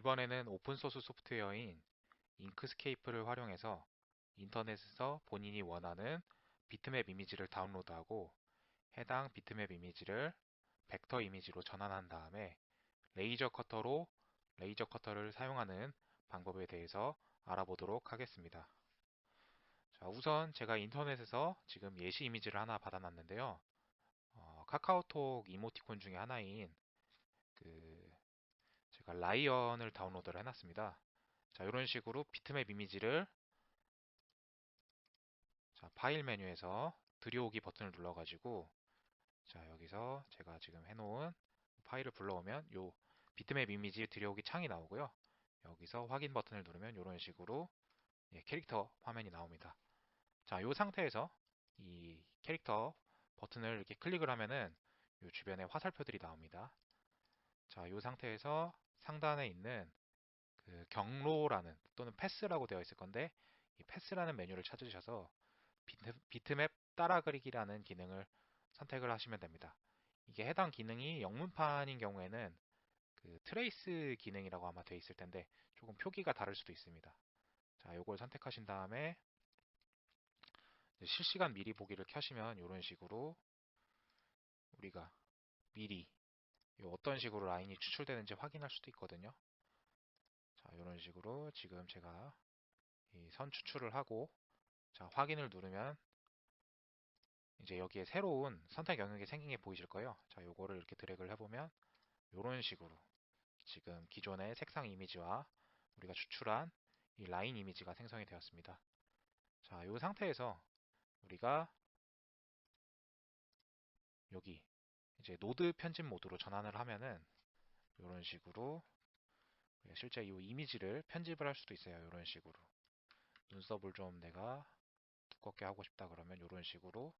이번에는 오픈소스 소프트웨어인 잉크스케이프를 활용해서 인터넷에서 본인이 원하는 비트맵 이미지를 다운로드하고 해당 비트맵 이미지를 벡터 이미지로 전환한 다음에 레이저 커터로 레이저 커터를 사용하는 방법에 대해서 알아보도록 하겠습니다. 자, 우선 제가 인터넷에서 지금 예시 이미지를 하나 받아놨는데요. 카카오톡 이모티콘 중에 하나인 그 제가 라이언을 다운로드를 해놨습니다. 자, 이런 식으로 비트맵 이미지를 자, 파일 메뉴에서 들여오기 버튼을 눌러가지고 자, 여기서 제가 지금 해놓은 파일을 불러오면 요 비트맵 이미지 들여오기 창이 나오고요. 여기서 확인 버튼을 누르면 이런 식으로 캐릭터 화면이 나옵니다. 자, 이 상태에서 이 캐릭터 버튼을 이렇게 클릭을 하면은 요 주변에 화살표들이 나옵니다. 자, 이 상태에서 상단에 있는 그 경로라는 또는 패스라고 되어 있을 건데 이 패스라는 메뉴를 찾으셔서 비트맵 따라 그리기라는 기능을 선택을 하시면 됩니다. 이게 해당 기능이 영문판인 경우에는 그 트레이스 기능이라고 아마 되어 있을 텐데 조금 표기가 다를 수도 있습니다. 자, 이걸 선택하신 다음에 실시간 미리 보기를 켜시면 이런 식으로 우리가 미리 어떤 식으로 라인이 추출되는지 확인할 수도 있거든요. 자, 이런 식으로 지금 제가 이 선 추출을 하고 자, 확인을 누르면 이제 여기에 새로운 선택 영역이 생긴 게 보이실 거예요. 자, 요거를 이렇게 드래그를 해보면 이런 식으로 지금 기존의 색상 이미지와 우리가 추출한 이 라인 이미지가 생성이 되었습니다. 자, 이 상태에서 우리가 여기 이제 노드 편집 모드로 전환을 하면은 이런 식으로 실제 이 이미지를 편집을 할 수도 있어요. 이런 식으로 눈썹을 좀 내가 두껍게 하고 싶다 그러면 이런 식으로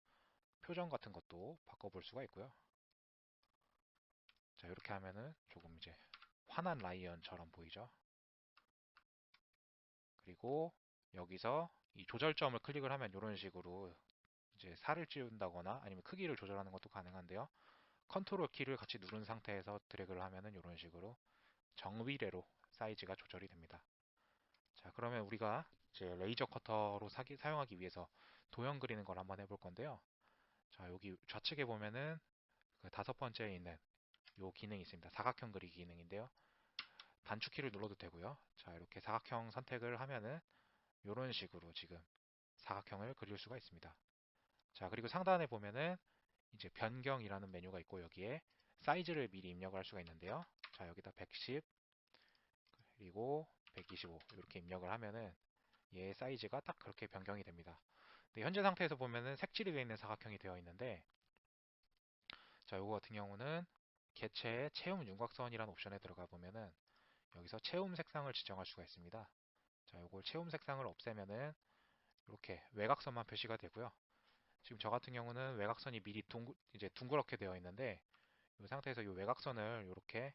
표정 같은 것도 바꿔볼 수가 있고요. 자, 이렇게 하면은 조금 이제 화난 라이언처럼 보이죠. 그리고 여기서 이 조절점을 클릭을 하면 이런 식으로 이제 살을 찌운다거나 아니면 크기를 조절하는 것도 가능한데요. 컨트롤 키를 같이 누른 상태에서 드래그를 하면은 이런 식으로 정위례로 사이즈가 조절이 됩니다. 자, 그러면 우리가 이제 레이저 커터로 사용하기 위해서 도형 그리는 걸 한번 해볼 건데요. 자, 여기 좌측에 보면은 그 다섯 번째에 있는 요 기능이 있습니다. 사각형 그리기 기능인데요. 단축키를 눌러도 되고요. 자, 이렇게 사각형 선택을 하면은 이런 식으로 지금 사각형을 그릴 수가 있습니다. 자, 그리고 상단에 보면은 이제 변경이라는 메뉴가 있고 여기에 사이즈를 미리 입력을 할 수가 있는데요. 자, 여기다 110 그리고 125 이렇게 입력을 하면은 얘의 사이즈가 딱 그렇게 변경이 됩니다. 근데 현재 상태에서 보면은 색칠이 되어 있는 사각형이 되어 있는데 자, 요거 같은 경우는 개체의 채움 윤곽선이라는 옵션에 들어가 보면은 여기서 채움 색상을 지정할 수가 있습니다. 자, 요걸 채움 색상을 없애면은 이렇게 외곽선만 표시가 되고요. 지금 저 같은 경우는 외곽선이 미리 이제 둥그렇게 되어 있는데 이 상태에서 이 외곽선을 이렇게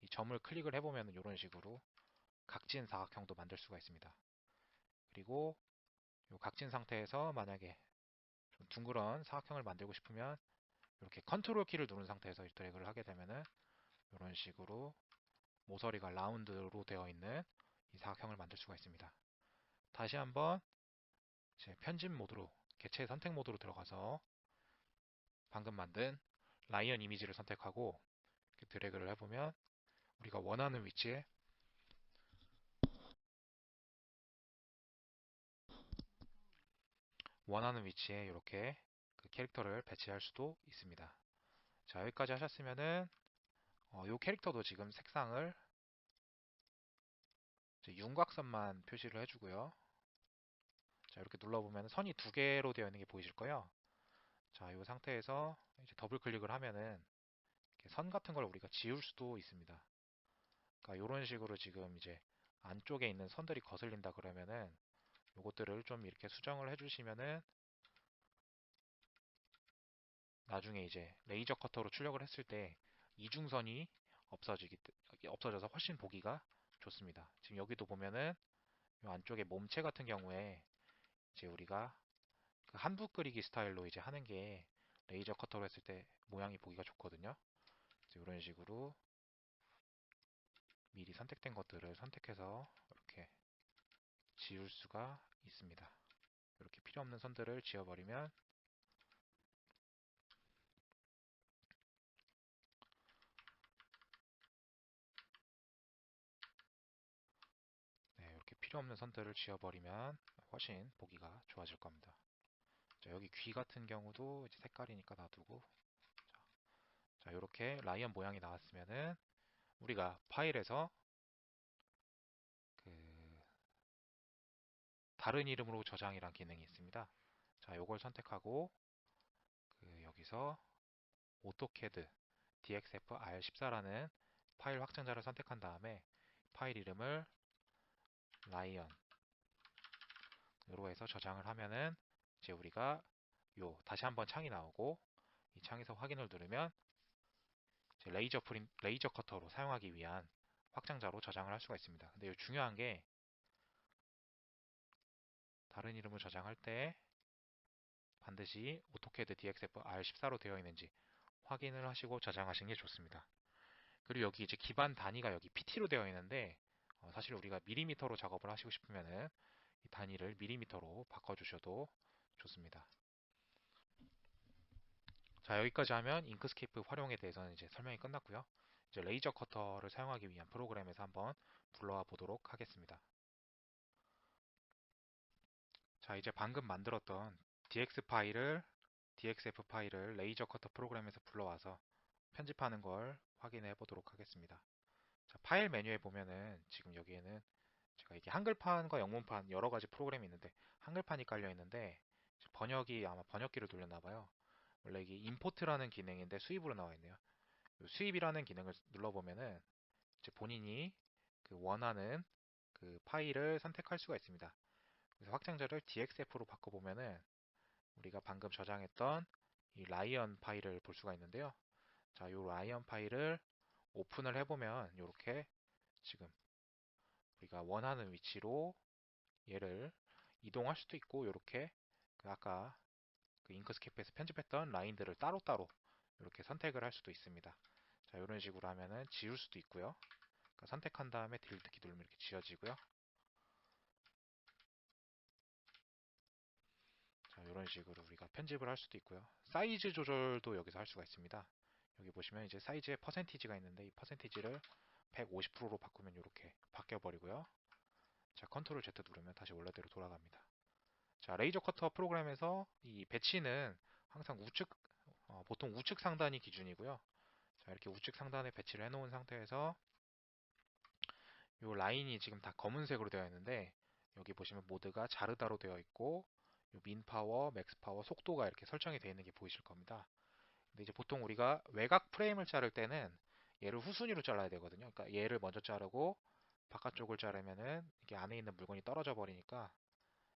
이 점을 클릭을 해보면 이런 식으로 각진 사각형도 만들 수가 있습니다. 그리고 이 각진 상태에서 만약에 좀 둥그런 사각형을 만들고 싶으면 이렇게 컨트롤 키를 누른 상태에서 드래그를 하게 되면은 이런 식으로 모서리가 라운드로 되어 있는 이 사각형을 만들 수가 있습니다. 다시 한번 제 편집 모드로 개체 선택 모드로 들어가서 방금 만든 라이언 이미지를 선택하고 드래그를 해보면 우리가 원하는 위치에 이렇게 그 캐릭터를 배치할 수도 있습니다. 자, 여기까지 하셨으면은 이 캐릭터도 지금 색상을 윤곽선만 표시를 해주고요. 자, 이렇게 눌러보면 선이 두 개로 되어 있는 게 보이실 거예요. 자, 이 상태에서 이제 더블 클릭을 하면은 선 같은 걸 우리가 지울 수도 있습니다. 그러니까 이런 식으로 지금 이제 안쪽에 있는 선들이 거슬린다 그러면은 요것들을 좀 이렇게 수정을 해주시면은 나중에 이제 레이저 커터로 출력을 했을 때 이중선이 없어져서 훨씬 보기가 좋습니다. 지금 여기도 보면은 이 안쪽에 몸체 같은 경우에 이제 우리가 그 한붓 그리기 스타일로 이제 하는 게 레이저 커터로 했을 때 모양이 보기가 좋거든요. 이런 식으로 미리 선택된 것들을 선택해서 이렇게 지울 수가 있습니다. 이렇게 필요 없는 선들을 지워버리면 네, 이렇게 필요 없는 선들을 지워버리면 훨씬 보기가 좋아질 겁니다. 자, 여기 귀 같은 경우도 이제 색깔이니까 놔두고 자, 이렇게 라이언 모양이 나왔으면은 우리가 파일에서 그 다른 이름으로 저장이란 기능이 있습니다. 자, 이걸 선택하고 여기서 AutoCAD DXF-R14라는 파일 확장자를 선택한 다음에 파일 이름을 라이언으로 해서 저장을 하면은 이제 우리가 다시 한번 창이 나오고 이 창에서 확인을 누르면 이제 레이저 커터로 사용하기 위한 확장자로 저장을 할 수가 있습니다. 근데 중요한 게 다른 이름을 저장할 때 반드시 AutoCAD DXF R14로 되어 있는지 확인을 하시고 저장하시는 게 좋습니다. 그리고 여기 이제 기반 단위가 여기 PT로 되어 있는데 사실 우리가 밀리미터로 작업을 하시고 싶으면은 이 단위를 밀리미터로 바꿔주셔도 좋습니다. 자, 여기까지 하면 잉크스케이프 활용에 대해서는 이제 설명이 끝났고요. 이제 레이저 커터를 사용하기 위한 프로그램에서 한번 불러와 보도록 하겠습니다. 자, 이제 방금 만들었던 DXF 파일을 레이저 커터 프로그램에서 불러와서 편집하는 걸 확인해 보도록 하겠습니다. 자, 파일 메뉴에 보면은 지금 여기에는 제가 이게 한글판과 영문판 여러 가지 프로그램이 있는데 한글판이 깔려 있는데 번역이 아마 번역기를 돌렸나 봐요. 원래 이게 임포트라는 기능인데 수입으로 나와 있네요. 수입이라는 기능을 눌러보면은 이제 본인이 원하는 그 파일을 선택할 수가 있습니다. 그래서 확장자를 DXF로 바꿔보면은 우리가 방금 저장했던 이 라이언 파일을 볼 수가 있는데요. 자, 이 라이언 파일을 오픈을 해보면 이렇게 지금 우리가 원하는 위치로 얘를 이동할 수도 있고 이렇게 아까 잉크스케이프에서 편집했던 라인들을 따로따로 이렇게 선택을 할 수도 있습니다. 자, 이런 식으로 하면은 지울 수도 있고요. 그러니까 선택한 다음에 딜리트 키 누르면 이렇게 지워지고요. 자, 이런 식으로 우리가 편집을 할 수도 있고요. 사이즈 조절도 여기서 할 수가 있습니다. 여기 보시면 이제 사이즈에 퍼센티지가 있는데 이 퍼센티지를 150%로 바꾸면 이렇게 바뀌어 버리고요. 자, 컨트롤 Z 누르면 다시 원래대로 돌아갑니다. 자, 레이저 커터 프로그램에서 이 배치는 항상 보통 우측 상단이 기준이고요. 자, 이렇게 우측 상단에 배치를 해놓은 상태에서 이 라인이 지금 다 검은색으로 되어 있는데 여기 보시면 모드가 자르다로 되어 있고 민 파워, 맥스 파워, 속도가 이렇게 설정이 되어 있는 게 보이실 겁니다. 근데 이제 보통 우리가 외곽 프레임을 자를 때는 얘를 후순위로 잘라야 되거든요. 그러니까 얘를 먼저 자르고 바깥쪽을 자르면은 이게 안에 있는 물건이 떨어져 버리니까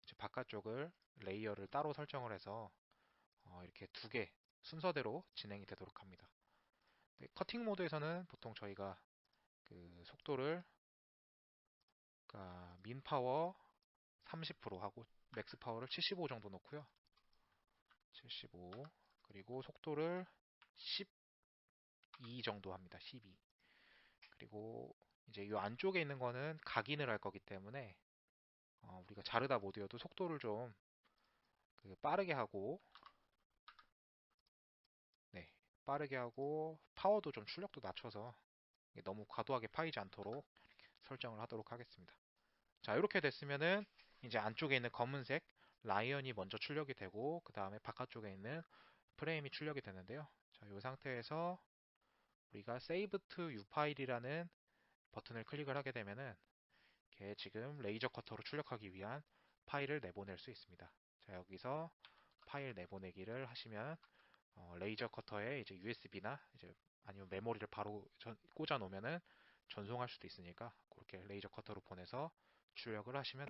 이제 바깥쪽을 레이어를 따로 설정을 해서 이렇게 두 개 순서대로 진행이 되도록 합니다. 커팅 모드에서는 보통 저희가 속도를 그러니까 민 파워 30% 하고 맥스 파워를 75 정도 놓고요. 75 그리고 속도를 12 정도 합니다. 12 그리고 이제 이 안쪽에 있는 거는 각인을 할 거기 때문에 우리가 자르다 모드여도 속도를 좀 빠르게 하고 네, 빠르게 하고 파워도 좀 출력도 낮춰서 너무 과도하게 파이지 않도록 설정을 하도록 하겠습니다. 자, 이렇게 됐으면은 이제 안쪽에 있는 검은색 라이언이 먼저 출력이 되고 그 다음에 바깥쪽에 있는 프레임이 출력이 되는데요. 자, 이 상태에서 우리가 Save to U 파일이라는 버튼을 클릭을 하게 되면은 이렇게 지금 레이저 커터로 출력하기 위한 파일을 내보낼 수 있습니다. 자, 여기서 파일 내보내기를 하시면 레이저 커터에 이제 USB나 이제 아니면 메모리를 바로 꽂아 놓으면은 전송할 수도 있으니까 그렇게 레이저 커터로 보내서 출력을 하시면